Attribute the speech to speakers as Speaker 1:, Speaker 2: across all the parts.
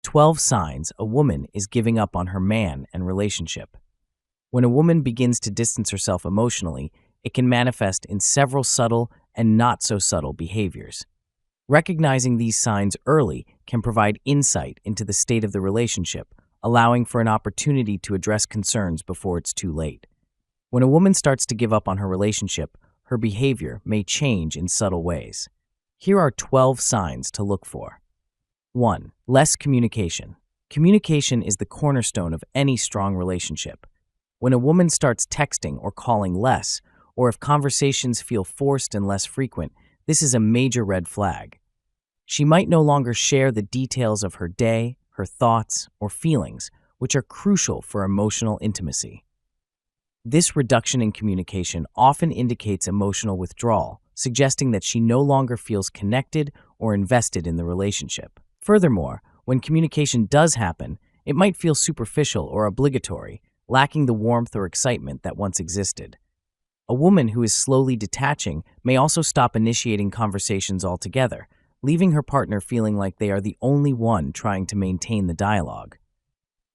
Speaker 1: 12 signs a woman is giving up on her man and relationship. When a woman begins to distance herself emotionally, it can manifest in several subtle and not so subtle behaviors. Recognizing these signs early can provide insight into the state of the relationship, allowing for an opportunity to address concerns before it's too late. When a woman starts to give up on her relationship, her behavior may change in subtle ways. Here are 12 signs to look for. 1. Less communication. Communication is the cornerstone of any strong relationship. When a woman starts texting or calling less, or if conversations feel forced and less frequent, this is a major red flag. She might no longer share the details of her day, her thoughts, or feelings, which are crucial for emotional intimacy. This reduction in communication often indicates emotional withdrawal, suggesting that she no longer feels connected or invested in the relationship. Furthermore, when communication does happen, it might feel superficial or obligatory, lacking the warmth or excitement that once existed. A woman who is slowly detaching may also stop initiating conversations altogether, leaving her partner feeling like they are the only one trying to maintain the dialogue.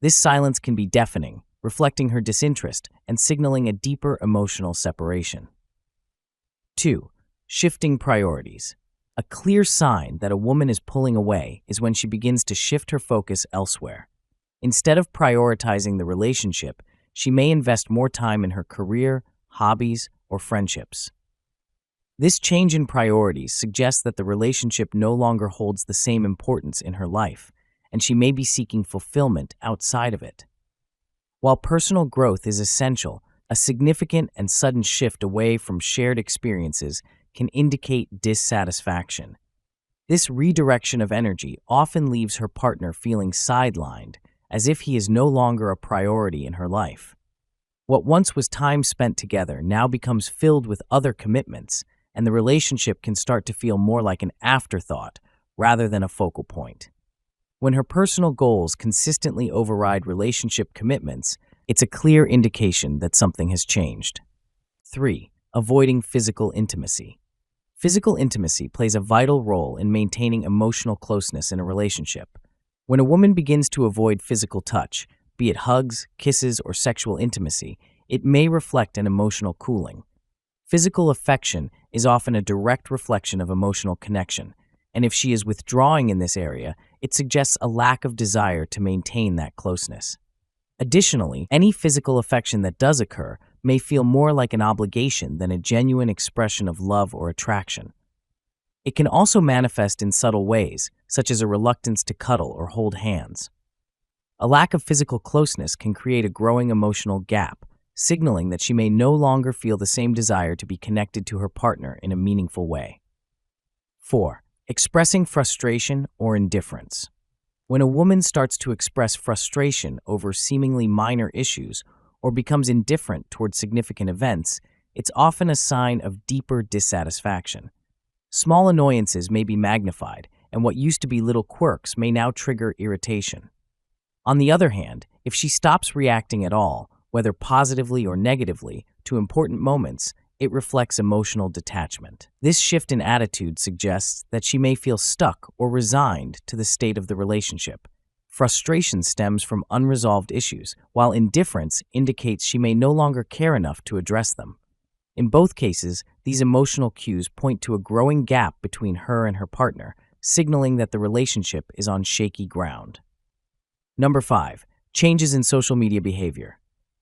Speaker 1: This silence can be deafening, reflecting her disinterest and signaling a deeper emotional separation. 2. Shifting priorities. A clear sign that a woman is pulling away is when she begins to shift her focus elsewhere. Instead of prioritizing the relationship, she may invest more time in her career, hobbies, or friendships. This change in priorities suggests that the relationship no longer holds the same importance in her life, and she may be seeking fulfillment outside of it. While personal growth is essential, a significant and sudden shift away from shared experiences can indicate dissatisfaction. This redirection of energy often leaves her partner feeling sidelined, as if he is no longer a priority in her life. What once was time spent together now becomes filled with other commitments, and the relationship can start to feel more like an afterthought rather than a focal point. When her personal goals consistently override relationship commitments, it's a clear indication that something has changed. 3. Avoiding physical intimacy. Physical intimacy plays a vital role in maintaining emotional closeness in a relationship. When a woman begins to avoid physical touch, be it hugs, kisses, or sexual intimacy, it may reflect an emotional cooling. Physical affection is often a direct reflection of emotional connection, and if she is withdrawing in this area, it suggests a lack of desire to maintain that closeness. Additionally, any physical affection that does occur may feel more like an obligation than a genuine expression of love or attraction. It can also manifest in subtle ways, such as a reluctance to cuddle or hold hands. A lack of physical closeness can create a growing emotional gap, signaling that she may no longer feel the same desire to be connected to her partner in a meaningful way. 4. Expressing frustration or indifference. When a woman starts to express frustration over seemingly minor issues or becomes indifferent toward significant events, it's often a sign of deeper dissatisfaction. Small annoyances may be magnified, and what used to be little quirks may now trigger irritation. On the other hand, if she stops reacting at all, whether positively or negatively, to important moments, it reflects emotional detachment. This shift in attitude suggests that she may feel stuck or resigned to the state of the relationship. Frustration stems from unresolved issues, while indifference indicates she may no longer care enough to address them. In both cases, these emotional cues point to a growing gap between her and her partner, signaling that the relationship is on shaky ground. 5. Changes in social media behavior.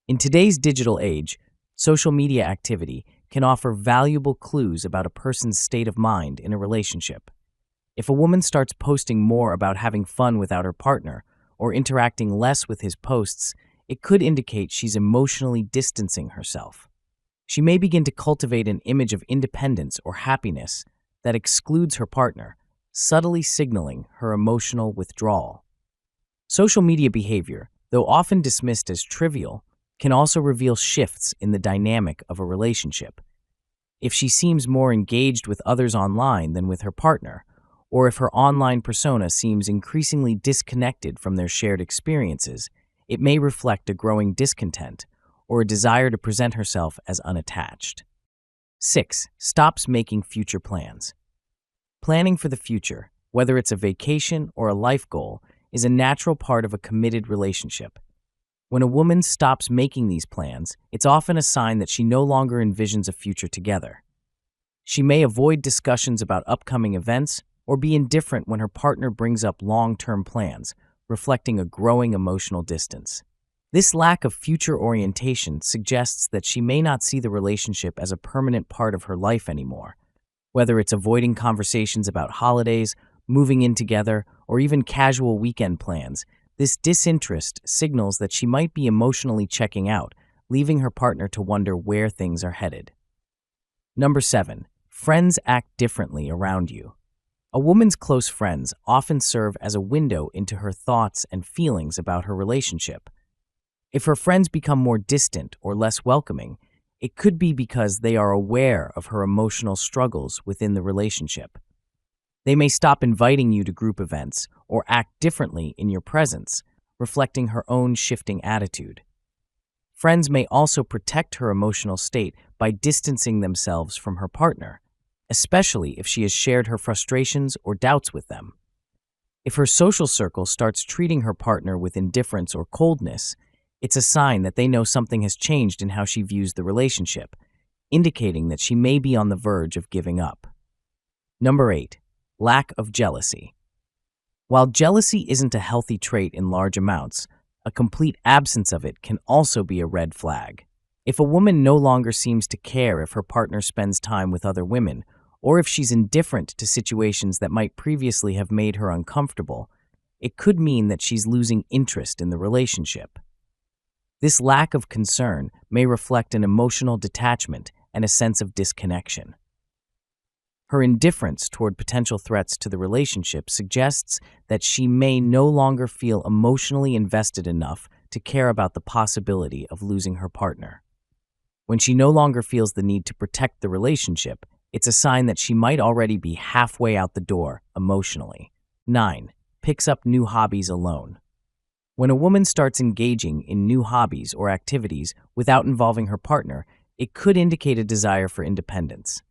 Speaker 1: In today's digital age, social media activity can offer valuable clues about a person's state of mind in a relationship. If a woman starts posting more about having fun without her partner or interacting less with his posts, it could indicate she's emotionally distancing herself. She may begin to cultivate an image of independence or happiness that excludes her partner, subtly signaling her emotional withdrawal. Social media behavior, though often dismissed as trivial, can also reveal shifts in the dynamic of a relationship. If she seems more engaged with others online than with her partner, or if her online persona seems increasingly disconnected from their shared experiences, it may reflect a growing discontent or a desire to present herself as unattached. 6. Stops making future plans. Planning for the future, whether it's a vacation or a life goal, is a natural part of a committed relationship. When a woman stops making these plans, it's often a sign that she no longer envisions a future together. She may avoid discussions about upcoming events or be indifferent when her partner brings up long-term plans, reflecting a growing emotional distance. This lack of future orientation suggests that she may not see the relationship as a permanent part of her life anymore. Whether it's avoiding conversations about holidays, moving in together, or even casual weekend plans, this disinterest signals that she might be emotionally checking out, leaving her partner to wonder where things are headed. Number 7. Friends act differently around you. A woman's close friends often serve as a window into her thoughts and feelings about her relationship. If her friends become more distant or less welcoming, it could be because they are aware of her emotional struggles within the relationship. They may stop inviting you to group events or act differently in your presence, reflecting her own shifting attitude. Friends may also protect her emotional state by distancing themselves from her partner, especially if she has shared her frustrations or doubts with them. If her social circle starts treating her partner with indifference or coldness, it's a sign that they know something has changed in how she views the relationship, indicating that she may be on the verge of giving up. Number 8. Lack of jealousy. While jealousy isn't a healthy trait in large amounts, a complete absence of it can also be a red flag. If a woman no longer seems to care if her partner spends time with other women, or if she's indifferent to situations that might previously have made her uncomfortable, it could mean that she's losing interest in the relationship. This lack of concern may reflect an emotional detachment and a sense of disconnection. Her indifference toward potential threats to the relationship suggests that she may no longer feel emotionally invested enough to care about the possibility of losing her partner. When she no longer feels the need to protect the relationship, it's a sign that she might already be halfway out the door emotionally. 9. Picks up new hobbies alone. When a woman starts engaging in new hobbies or activities without involving her partner, it could indicate a desire for independence.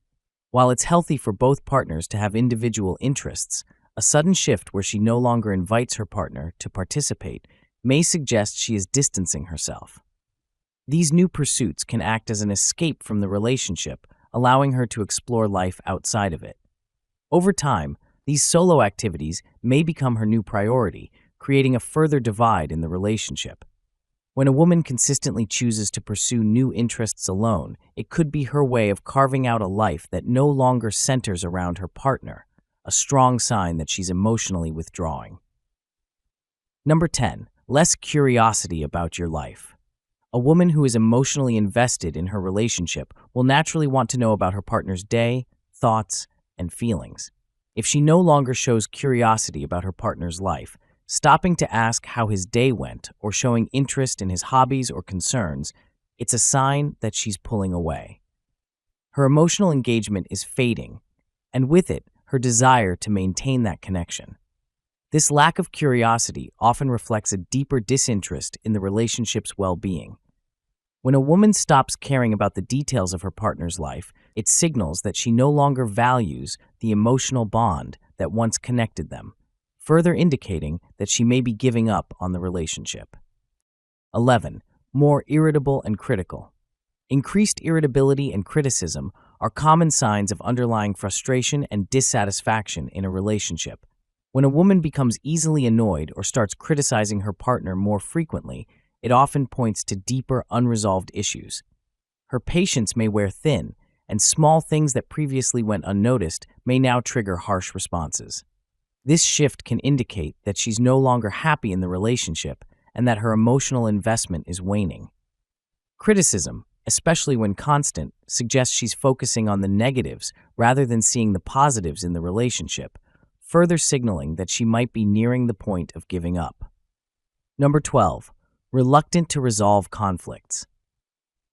Speaker 1: While it's healthy for both partners to have individual interests, a sudden shift where she no longer invites her partner to participate may suggest she is distancing herself. These new pursuits can act as an escape from the relationship, allowing her to explore life outside of it. Over time, these solo activities may become her new priority, creating a further divide in the relationship. When a woman consistently chooses to pursue new interests alone, it could be her way of carving out a life that no longer centers around her partner, a strong sign that she's emotionally withdrawing. Number 10. Less curiosity about your life. A woman who is emotionally invested in her relationship will naturally want to know about her partner's day, thoughts, and feelings. If she no longer shows curiosity about her partner's life, stopping to ask how his day went or showing interest in his hobbies or concerns, it's a sign that she's pulling away. Her emotional engagement is fading, and with it, her desire to maintain that connection. This lack of curiosity often reflects a deeper disinterest in the relationship's well-being. When a woman stops caring about the details of her partner's life, it signals that she no longer values the emotional bond that once connected them, further indicating that she may be giving up on the relationship. 11. More irritable and critical. Increased irritability and criticism are common signs of underlying frustration and dissatisfaction in a relationship. When a woman becomes easily annoyed or starts criticizing her partner more frequently, it often points to deeper, unresolved issues. Her patience may wear thin, and small things that previously went unnoticed may now trigger harsh responses. This shift can indicate that she's no longer happy in the relationship and that her emotional investment is waning. Criticism, especially when constant, suggests she's focusing on the negatives rather than seeing the positives in the relationship, further signaling that she might be nearing the point of giving up. Number 12. Reluctant to resolve conflicts.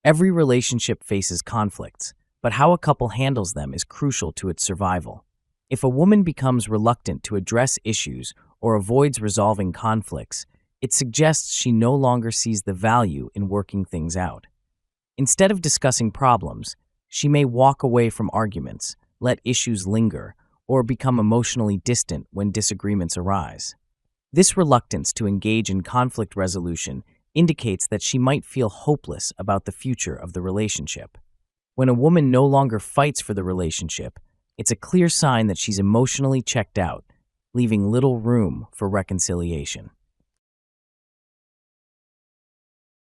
Speaker 1: Every relationship faces conflicts, but how a couple handles them is crucial to its survival. If a woman becomes reluctant to address issues or avoids resolving conflicts, it suggests she no longer sees the value in working things out. Instead of discussing problems, she may walk away from arguments, let issues linger, or become emotionally distant when disagreements arise. This reluctance to engage in conflict resolution indicates that she might feel hopeless about the future of the relationship. When a woman no longer fights for the relationship, it's a clear sign that she's emotionally checked out, leaving little room for reconciliation.